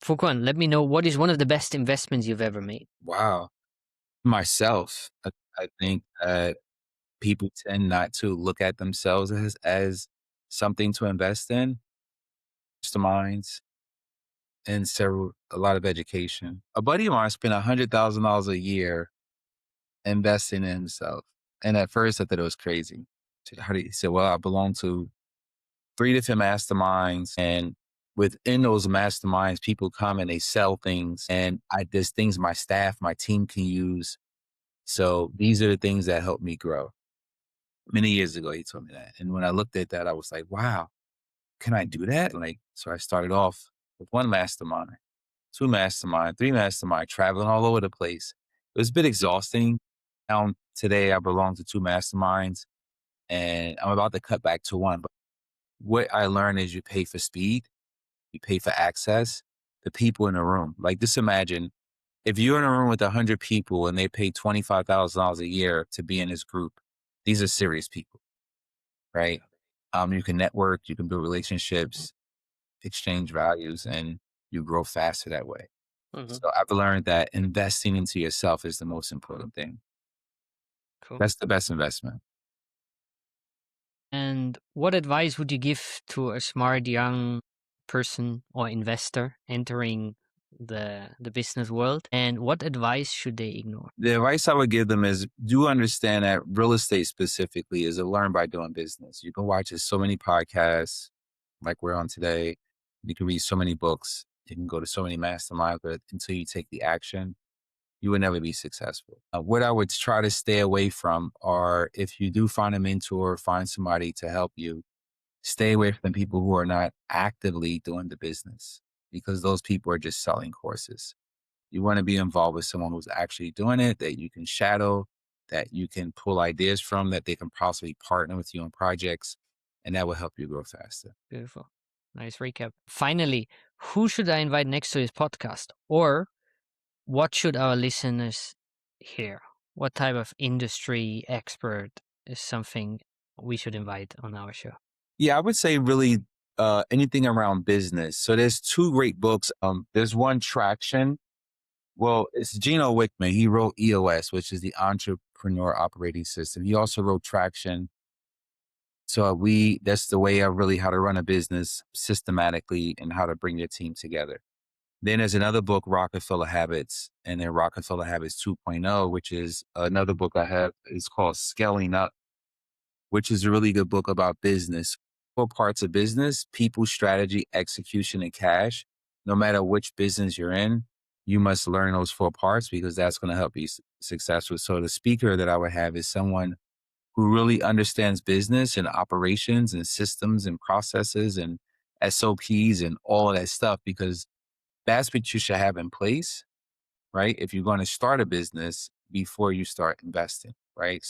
Fuquan, let me know, what is one of the best investments you've ever made? Wow. Myself, I think people tend not to look at themselves as something to invest in. Masterminds and a lot of education. A buddy of mine spent $100,000 a year investing in himself. And at first I thought it was crazy. He said, well, I belong to 3 different masterminds, and within those masterminds, people come and they sell things, and there's things my staff, my team can use. So these are the things that help me grow. Many years ago, he told me that. And when I looked at that, I was like, wow, can I do that? Like, so I started off with 1 mastermind, 2 mastermind, 3 mastermind, traveling all over the place. It was a bit exhausting. Now today I belong to 2 masterminds, and I'm about to cut back to 1. But what I learned is you pay for speed, you pay for access, the people in the room. Like, just imagine if you're in a room with 100 people and they pay $25,000 a year to be in this group, these are serious people, right? You can network, you can build relationships, exchange values, and you grow faster that way. Hmm. So I've learned that investing into yourself is the most important thing. Cool. That's the best investment. And what advice would you give to a smart young person or investor entering the business world? And what advice should they ignore? The advice I would give them is, do understand that real estate specifically is a learn by doing business. You can watch so many podcasts like we're on today. You can read so many books. You can go to so many masterminds, but until you take the action, you will never be successful. What I would try to stay away from are, if you do find a mentor, find somebody to help you, stay away from people who are not actively doing the business, because those people are just selling courses. You want to be involved with someone who's actually doing it, that you can shadow, that you can pull ideas from, that they can possibly partner with you on projects, and that will help you grow faster. Beautiful. Nice recap. Finally, who should I invite next to this podcast? Or what should our listeners hear? What type of industry expert is something we should invite on our show? Yeah, I would say really anything around business. So there's 2 great books. There's one, Traction. Well, it's Gino Wickman. He wrote EOS, which is the Entrepreneur Operating System. He also wrote Traction. So that's the way of really how to run a business systematically and how to bring your team together. Then there's another book, Rockefeller Habits, and then Rockefeller Habits 2.0, which is another book I have. It's called Scaling Up, which is a really good book about business. 4 parts of business: people, strategy, execution, and cash. No matter which business you're in, you must learn those 4 parts, because that's going to help you successful. So the speaker that I would have is someone who really understands business and operations and systems and processes and SOPs and all of that stuff, because that's what you should have in place, right? If you're going to start a business before you start investing, right?